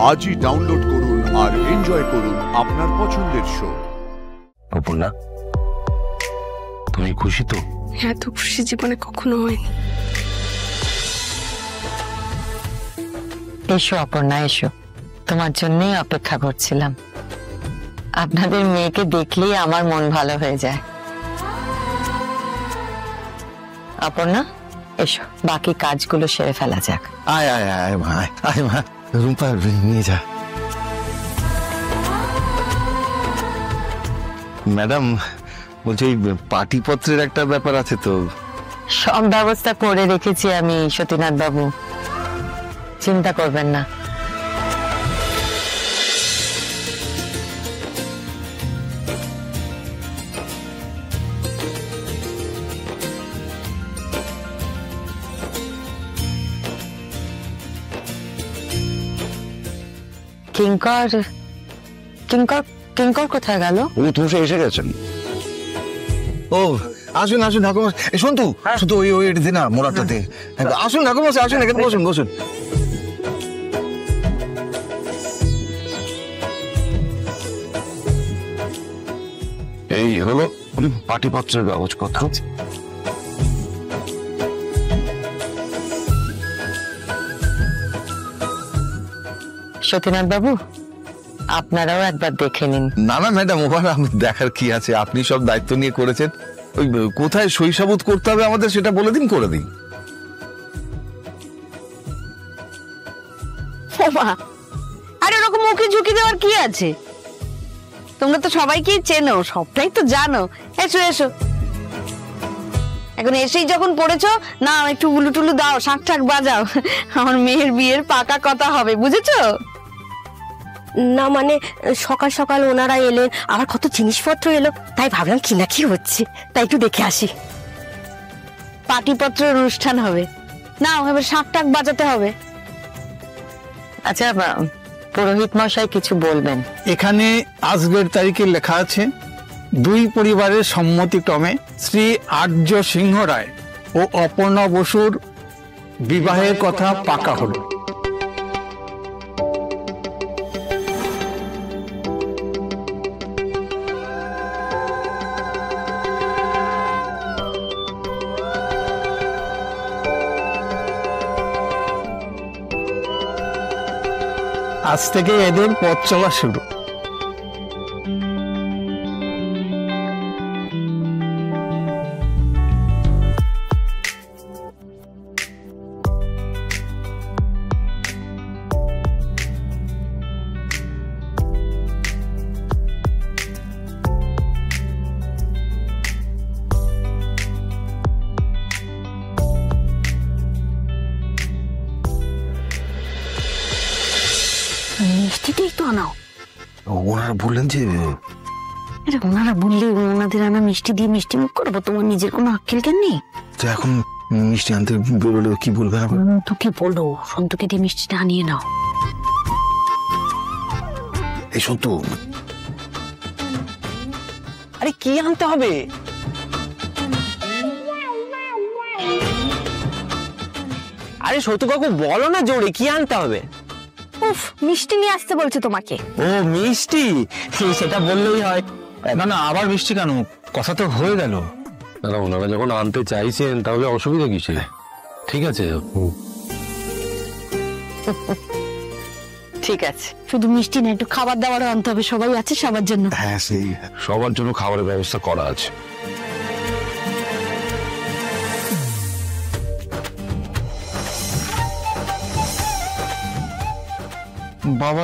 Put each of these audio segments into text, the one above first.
আজই ডাউনলোড করুন আর এনজয় করুন আপনার পছন্দের শো। অপর্ণা, তুমি খুশি তো? হ্যাঁ, তো খুশি জীবনে কখনো হয়নি। এসো অপর্ণা, এসো, তোমার জন্যই অপেক্ষা করছিলাম। আপনাদের মেয়েকে দেখলেই আমার মন ভালো হয়ে যায়। অপর্ণা, এসো, বাকি কাজগুলো সেরে ফেলা যাক। আয় আয় আয় মা, আয় মা, রুম্পা নিয়ে যা। ম্যাডাম বলছি, পাটিপত্রের একটা ব্যাপার আছে তো। সব ব্যবস্থা করে রেখেছি আমি সতীনাথ বাবু, চিন্তা করবেন না। কিঙ্কর কিঙ্কর কিঙ্কর কোথায় গেল? উনি তুষে এসে গেছেন। ও আসুন আসুন ঠাকুমা, সন্তু শুধু ওই ওই দে না মোড়াটাতে। আসুন ঠাকুমা, আসুন, এখানে বসুন বসুন। এই হলো পাটিপত্রের কাগজপত্র। সতীনাথ বাবু, আপনারাও একবার দেখে নিন। না না ম্যাডাম, ওবার আমি দেখার কি আছে, আপনি সব দায়িত্ব নিয়ে করেছেন। ওই কোথায় সইসাবুত করতে হবে আমাদের সেটা বলে দিন, করে দিন। আরে ওরকম মুখে ঝুঁকি দেওয়ার কি আছে? তোমরা তো সবাইকেই চেনো, সবটাই তো জানো। এসো এসো, এখন এসেই যখন পড়েছো, না একটু উলু টুলু দাও, শাঁখ ঠাক বাজাও। আমার মেয়ের বিয়ের পাকা কথা হবে, বুঝেছো? না মানে সকাল সকাল ওনারা এলেন, আবার কত জিনিসপত্র এলো, তাই ভাবলাম কি না কি হচ্ছে, তাই একটু দেখে আসি। পাটিপত্রের অনুষ্ঠান হবে, না এবার শাঁখ টাক বাজাতে হবে। আচ্ছা, পুরোহিত মশাই কিছু বলবেন? এখানে আজকের তারিখে লেখা আছে, দুই পরিবারের সম্মতিক্রমে শ্রী আর্য সিংহ রায় ও অপর্ণা বসুর বিবাহের কথা পাকা হলো। আজ থেকে এদের পথ চলা শুরু। মিষ্টিটাই তো আনাও। ওনারা বললেন যে ওনারা বললে ওনাদের আনা মিষ্টি দিয়ে মিষ্টি মুখ করবো, তোমার নিজের কোনো আক্কেল জ্ঞান নেই? যে এখন মিষ্টি আনতে বেরোলে কি বলবেন? তো কি বলো, সন্তুকে দিয়ে মিষ্টিটা আনিয়ে নাও। এই সন্তু, আরে কি আনতে হবে? আরে সতু কাকু বলো না জোরে, কি আনতে হবে? উফ, মিষ্টি নিয়ে আসতে বলছে তোমাকে। ও মিষ্টি, সেটা বললেই হয়। না না, আবার মিষ্টি কেন? কথা তো হয়ে গেল। দাদা, ওনারা যখন আনতে চাইছেন তাহলে অসুবিধা কিসে? ঠিক আছে। ঠিক আছে, শুধু মিষ্টি না, একটু খাবার দাবারও আনতে হবে, সবাই আছে সবার জন্য। হ্যাঁ সেই সবার জন্য খাবারের ব্যবস্থা করা আছে। বাবা,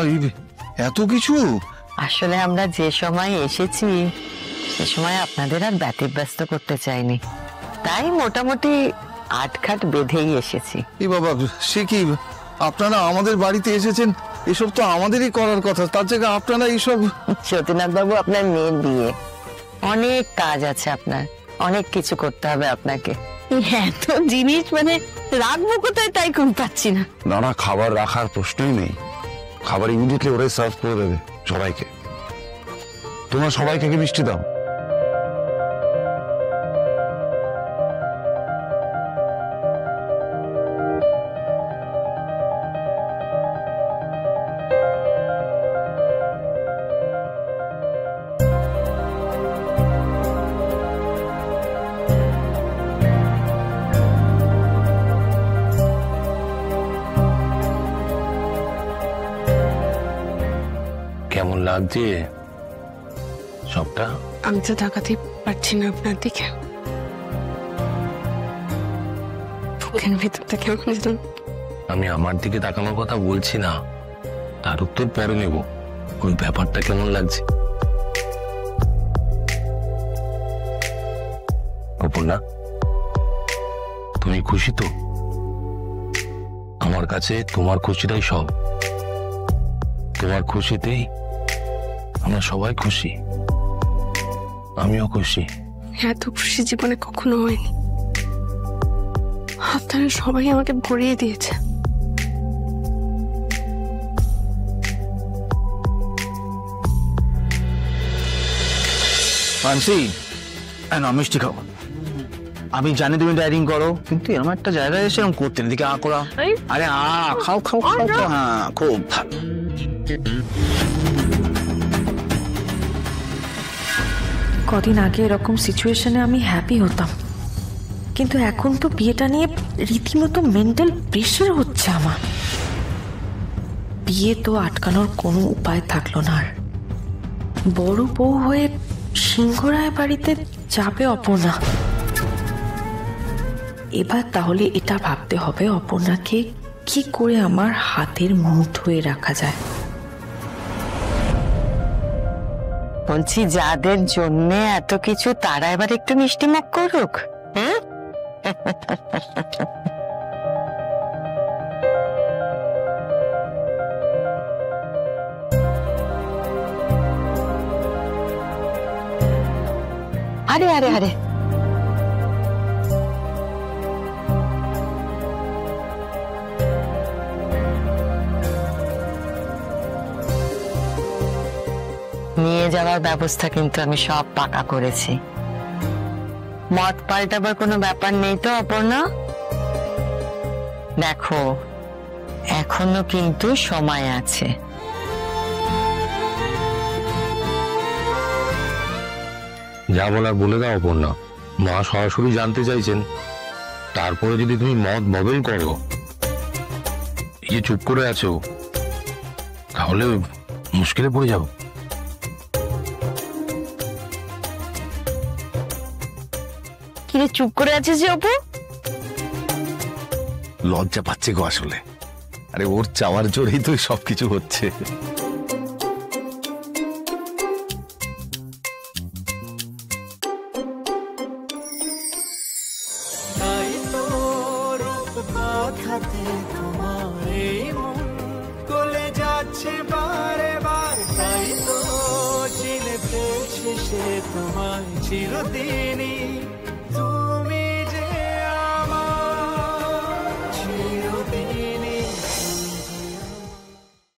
এত কিছু! আসলে আমরা যে সময় এসেছি সে সময় আপনাদের আর ব্যতিব্যস্ত করতে চাইনি, তাই মোটামুটি আটখাট বেঁধেই এসেছি। এই বাবা, সে কি, আপনারা আমাদের বাড়িতে এসেছেন, এসব তো আমাদেরই করার কথা, তার জায়গায় আপনারা এইসব। সতীনাথ বাবু, আপনার মেয়ের বিয়ে, অনেক কাজ আছে আপনার, অনেক কিছু করতে হবে আপনাকে। এত জিনিস মানে রাখবো কোথায় তাই কম পাচ্ছি না। না না, খাবার রাখার প্রশ্নই নেই, খাবার ইমিডিয়েটলি ওরাই সার্ভ করে দেবে সবাইকে। তোমরা সবাইকে মিষ্টি দাও। কেমন লাগছে সবটা? আমি তো তাকাতে পারছি না আপনার দিকে, বুকের ভিতরটা কেমন যেন। আমি আমার দিকে তাকানোর কথা বলছি না, তার উত্তর পরে নেব। ওই ব্যাপারটা কেমন লাগছে? অপর্ণা, তুমি খুশি তো? আমার কাছে তোমার খুশিটাই সব। তোমার খুশিতেই আমরা সবাই খুশি, আমিও খুশি। এত খুশি জীবনে কখনো হয়নি। আপনারা সবাই আমাকে ভরিয়ে দিয়েছে। মানসি, মিষ্টি খাও। আমি জানি তুমি ডাইরিং করো, কিন্তু এরকম একটা জায়গায় এসে এরকম করতে না। দিকে করা। আরে খাও খাও খাও। হ্যাঁ, খুব ভালো। কদিন আগে এরকম সিচুয়েশনে আমি হ্যাপি হতাম, কিন্তু এখন তো বিয়েটা নিয়ে রীতিমতো মেন্টাল প্রেশার হচ্ছে আমার। বিয়ে তো আটকানোর কোনো উপায় থাকলো না আর। বড় বউ হয়ে সিংহরায় বাড়িতে যাবে অপর্ণা। এবার তাহলে এটা ভাবতে হবে অপর্ণাকে কি করে আমার হাতের মুঠোয় রাখা যায়। বলছি যাদের জন্য এত কিছু তারা এবার একটু মিষ্টি মুখ করুক। হ্যাঁ, আরে আরে আরে নিয়ে যাওয়ার ব্যবস্থা কিন্তু আমি সব পাকা করেছি। মত পাল্টাবার কোনো ব্যাপার নেই তো অপর্ণা? দেখো এখনো কিন্তু সময় আছে। যা বলার বলে দাও অপর্ণা। মা সরাসরি জানতে চাইছেন, তারপরে যদি তুমি মত বদল করো, এই যে চুপ করে আছো, তাহলে মুশকিলে পড়ে যাবো। কিরে চুপ করে আছিস যে অপু? লজ্জা পাচ্ছে গো আসলে। আরে ওর চাওয়ার জোরেই তো সবকিছু হচ্ছে। তোমায় চিরদিনই